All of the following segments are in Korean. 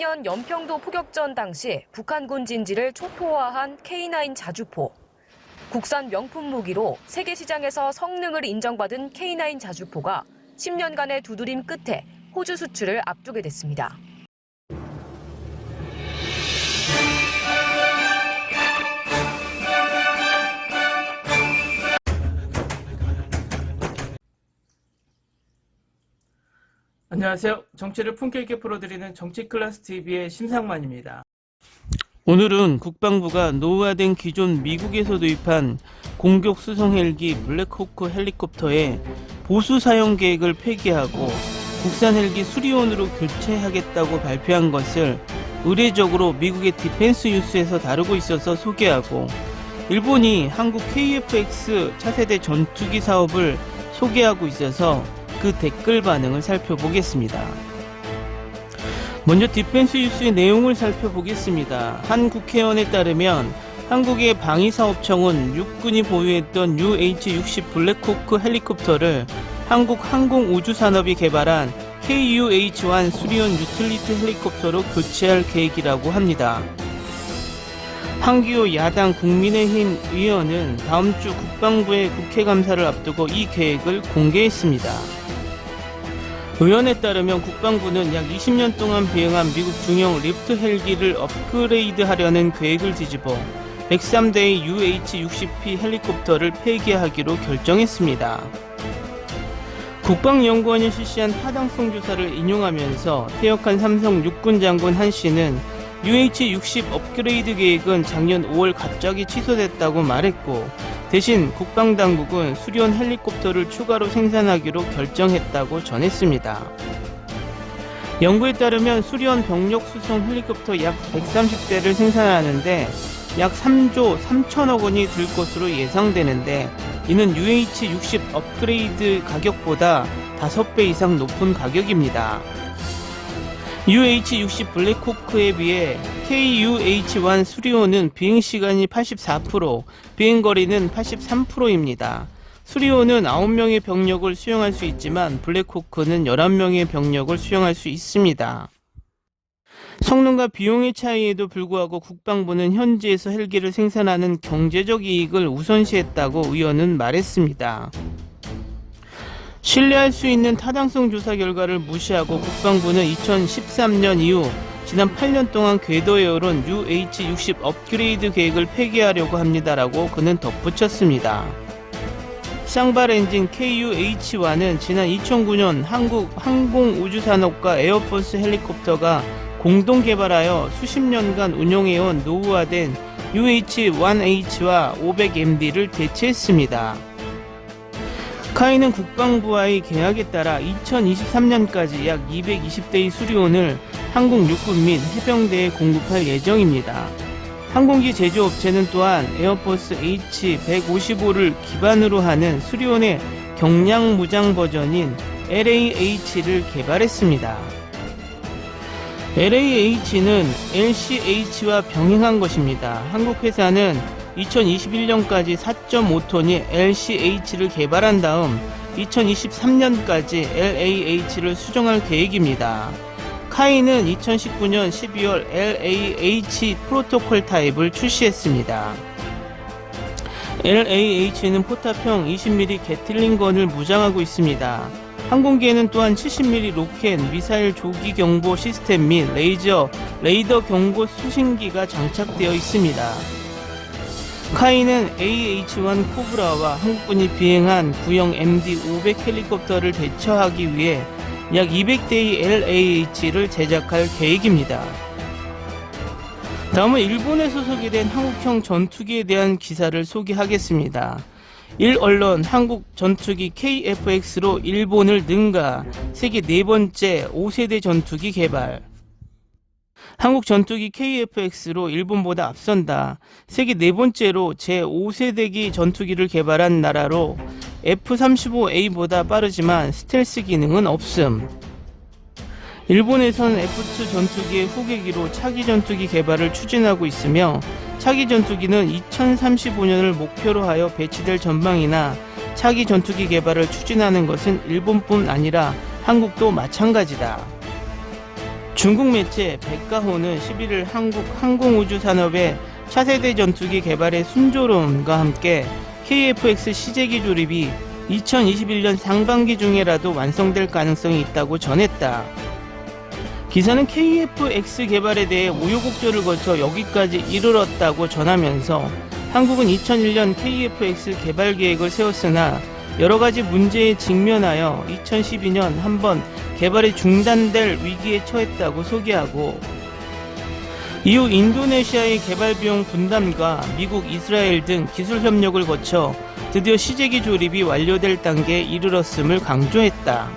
2014년 연평도 포격전 당시 북한군 진지를 초토화한 K9 자주포. 국산 명품 무기로 세계 시장에서 성능을 인정받은 K9 자주포가 10년간의 두드림 끝에 호주 수출을 앞두게 됐습니다. 안녕하세요. 정치를 품격 있게 풀어드리는 정치클래스TV의 심상만입니다. 오늘은 국방부가 노후화된 기존 미국에서 도입한 공격 수송 헬기 블랙호크 헬리콥터의 보수 사용 계획을 폐기하고 국산 헬기 수리온으로 교체하겠다고 발표한 것을 의례적으로 미국의 디펜스 뉴스에서 다루고 있어서 소개하고, 일본이 한국 KF-X 차세대 전투기 사업을 소개하고 있어서 그 댓글 반응을 살펴보겠습니다. 먼저 디펜스 뉴스의 내용을 살펴보겠습니다. 한 국회의원에 따르면 한국의 방위사업청은 육군이 보유했던 UH-60 블랙호크 헬리콥터를 한국항공우주산업이 개발한 KUH-1 수리온 유틸리티 헬리콥터로 교체할 계획이라고 합니다. 한기호 야당 국민의힘 의원은 다음 주 국방부의 국회감사를 앞두고 이 계획을 공개했습니다. 의원에 따르면 국방부는 약 20년 동안 비행한 미국 중형 리프트 헬기를 업그레이드하려는 계획을 뒤집어 103대의 UH-60P 헬리콥터를 폐기하기로 결정했습니다. 국방연구원이 실시한 타당성 조사를 인용하면서 퇴역한 삼성 육군 장군 한 씨는 UH-60 업그레이드 계획은 작년 5월 갑자기 취소됐다고 말했고, 대신 국방당국은 수리온 헬리콥터를 추가로 생산하기로 결정했다고 전했습니다. 연구에 따르면 수리온 병력 수송 헬리콥터 약 130대를 생산하는데 약 3조 3천억 원이 들 것으로 예상되는데, 이는 UH-60 업그레이드 가격보다 5배 이상 높은 가격입니다. UH-60 블랙호크에 비해 KUH-1 수리온은 비행시간이 84%, 비행거리는 83%입니다. 수리온은 9명의 병력을 수용할 수 있지만 블랙호크는 11명의 병력을 수용할 수 있습니다. 성능과 비용의 차이에도 불구하고 국방부는 현지에서 헬기를 생산하는 경제적 이익을 우선시했다고 의원은 말했습니다. 신뢰할 수 있는 타당성 조사 결과를 무시하고 국방부는 2013년 이후 지난 8년 동안 궤도에 오른 UH-60 업그레이드 계획을 폐기하려고 합니다라고 그는 덧붙였습니다. 쌍발 엔진 KUH-1은 지난 2009년 한국 항공우주산업과 에어버스 헬리콥터가 공동 개발하여 수십 년간 운용해온 노후화된 UH-1H와 500MD를 대체했습니다. 카이는 국방부와의 계약에 따라 2023년까지 약 220대의 수리온을 한국 육군 및 해병대에 공급할 예정입니다. 항공기 제조업체는 또한 에어버스 H155를 기반으로 하는 수리온의 경량 무장 버전인 LAH를 개발했습니다. LAH는 LCH와 병행한 것입니다. 한국 회사는 2021년까지 4.5톤의 LCH를 개발한 다음 2023년까지 LAH를 수정할 계획입니다. 카이는 2019년 12월 LAH 프로토콜 타입을 출시했습니다. LAH는 포탑형 20mm 게틀링건을 무장하고 있습니다. 항공기에는 또한 70mm 로켓, 미사일 조기 경보 시스템 및 레이더 경보 수신기가 장착되어 있습니다. 카이는 AH-1 코브라와 한국군이 비행한 구형 MD-500 헬리콥터를 대처하기 위해 약 200대의 LAH를 제작할 계획입니다. 다음은 일본에 소속이 된 한국형 전투기에 대한 기사를 소개하겠습니다. 일언론 한국 전투기 KF-X로 일본을 능가, 세계 4번째 5세대 전투기 개발. 한국 전투기 KF-X로 일본보다 앞선다. 세계 4번째로 제5세대기 전투기를 개발한 나라로 F-35A보다 빠르지만 스텔스 기능은 없음. 일본에선 F-2 전투기의 후계기로 차기 전투기 개발을 추진하고 있으며, 차기 전투기는 2035년을 목표로 하여 배치될 전망이나 차기 전투기 개발을 추진하는 것은 일본뿐 아니라 한국도 마찬가지다. 중국 매체 백가호는 11일 한국 항공우주산업의 차세대 전투기 개발의 순조로움과 함께 KF-X 시제기 조립이 2021년 상반기 중에라도 완성될 가능성이 있다고 전했다. 기사는 KF-X 개발에 대해 우여곡절을 거쳐 여기까지 이르렀다고 전하면서 한국은 2001년 KF-X 개발 계획을 세웠으나 여러가지 문제에 직면하여 2012년 한번 개발이 중단될 위기에 처했다고 소개하고, 이후 인도네시아의 개발 비용 분담과 미국, 이스라엘 등 기술 협력을 거쳐 드디어 시제기 조립이 완료될 단계에 이르렀음을 강조했다.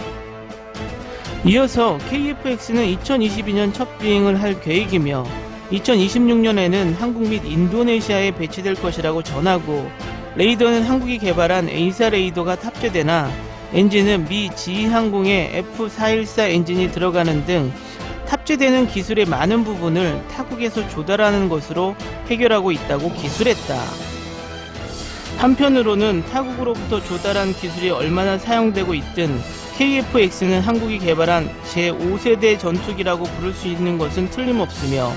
이어서 KF-X는 2022년 첫 비행을 할 계획이며 2026년에는 한국 및 인도네시아에 배치될 것이라고 전하고, 레이더는 한국이 개발한 A사 레이더가 탑재되나 엔진은 미 지휘항공의 F414 엔진이 들어가는 등 탑재되는 기술의 많은 부분을 타국에서 조달하는 것으로 해결하고 있다고 기술했다. 한편으로는 타국으로부터 조달한 기술이 얼마나 사용되고 있든 KF-X는 한국이 개발한 제5세대 전투기라고 부를 수 있는 것은 틀림없으며,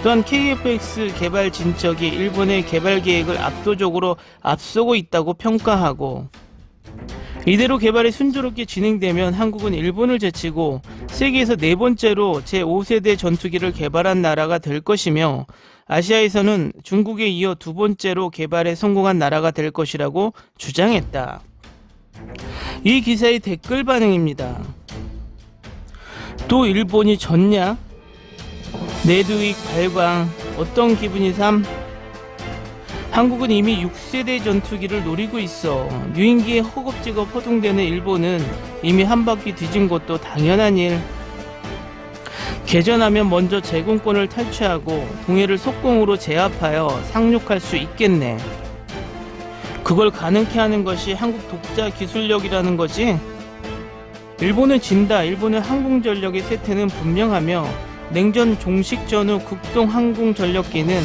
또한 KF-X 개발 진척이 일본의 개발 계획을 압도적으로 앞서고 있다고 평가하고, 이대로 개발이 순조롭게 진행되면 한국은 일본을 제치고 세계에서 네 번째로 제5세대 전투기를 개발한 나라가 될 것이며, 아시아에서는 중국에 이어 두 번째로 개발에 성공한 나라가 될 것이라고 주장했다. 이 기사의 댓글 반응입니다. 또 일본이 졌냐? 내두익 발광 어떤 기분이 삼? 한국은 이미 6세대 전투기를 노리고 있어. 유인기에 허겁지겁 허둥대는 일본은 이미 한 바퀴 뒤진 것도 당연한 일. 개전하면 먼저 제공권을 탈취하고 동해를 속공으로 제압하여 상륙할 수 있겠네. 그걸 가능케 하는 것이 한국 독자 기술력이라는 거지? 일본은 진다. 일본의 항공전력의 쇠퇴는 분명하며 냉전 종식 전후 극동 항공전력기는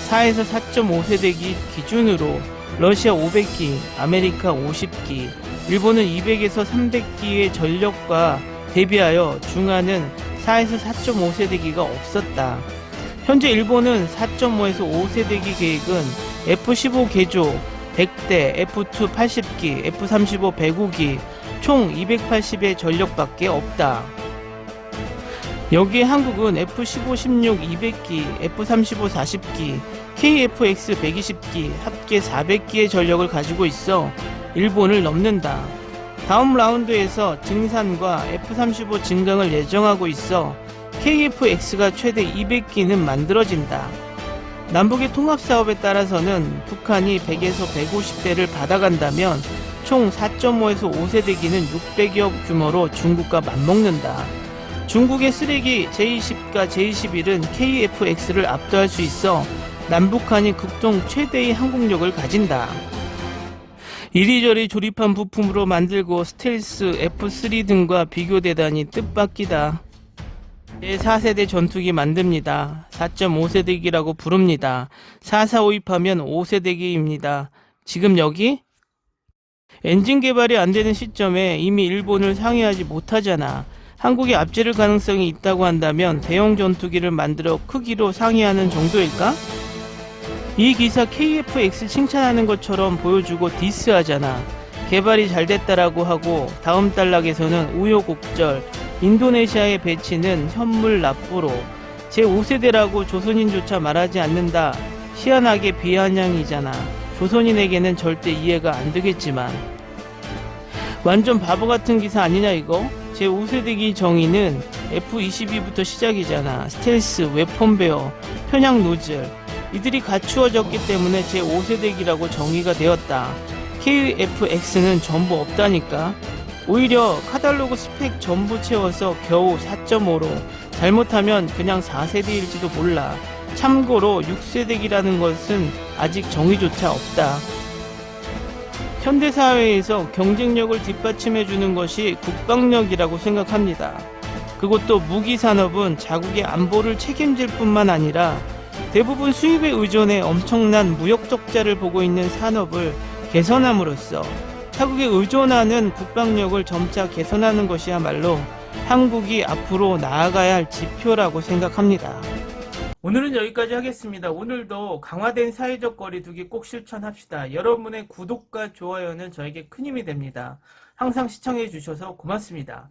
4에서 4.5세대기 기준으로 러시아 500기, 아메리카 50기, 일본은 200에서 300기의 전력과 대비하여 중하는 4에서 4.5세대기가 없었다. 현재 일본은 4.5에서 5세대기 계획은 F-15 개조 100대, F-2 80기, F-35 105기, 총 280의 전력밖에 없다. 여기에 한국은 F-15, 16, 200기, F-35, 40기, KF-X 120기, 합계 400기의 전력을 가지고 있어 일본을 넘는다. 다음 라운드에서 증산과 F-35 증강을 예정하고 있어 KF-X가 최대 200기는 만들어진다. 남북의 통합사업에 따라서는 북한이 100에서 150대를 받아간다면 총 4.5에서 5세대기는 600여 규모로 중국과 맞먹는다. 중국의 쓰레기 J-10과 J-11은 KF-X를 압도할 수 있어 남북한이 극동 최대의 항공력을 가진다. 이리저리 조립한 부품으로 만들고 스텔스 F-3 등과 비교대다니 뜻밖이다. 제4세대 전투기 만듭니다. 4.5세대기라고 부릅니다. 445 합하면 5세대기입니다. 지금 여기? 엔진 개발이 안 되는 시점에 이미 일본을 상회하지 못하잖아. 한국이 앞지를 가능성이 있다고 한다면 대형 전투기를 만들어 크기로 상회하는 정도일까? 이 기사 KF-X 칭찬하는 것처럼 보여주고 디스하잖아. 개발이 잘 됐다라고 하고 다음 단락에서는 우여곡절, 인도네시아의 배치는 현물 납부로, 제5세대라고 조선인조차 말하지 않는다. 희한하게 비아냥이잖아. 조선인에게는 절대 이해가 안 되겠지만. 완전 바보 같은 기사 아니냐 이거? 제5세대기 정의는 F-22부터 시작이잖아. 스텔스, 웨폰베어, 편향 노즐, 이들이 갖추어졌기 때문에 제5세대기라고 정의가 되었다. KF-X는 전부 없다니까. 오히려 카탈로그 스펙 전부 채워서 겨우 4.5로, 잘못하면 그냥 4세대일지도 몰라. 참고로 6세대기라는 것은 아직 정의조차 없다. 현대사회에서 경쟁력을 뒷받침해주는 것이 국방력이라고 생각합니다. 그것도 무기산업은 자국의 안보를 책임질 뿐만 아니라 대부분 수입에 의존해 엄청난 무역 적자를 보고 있는 산업을 개선함으로써 타국에 의존하는 국방력을 점차 개선하는 것이야말로 한국이 앞으로 나아가야 할 지표라고 생각합니다. 오늘은 여기까지 하겠습니다. 오늘도 강화된 사회적 거리두기 꼭 실천합시다. 여러분의 구독과 좋아요는 저에게 큰 힘이 됩니다. 항상 시청해 주셔서 고맙습니다.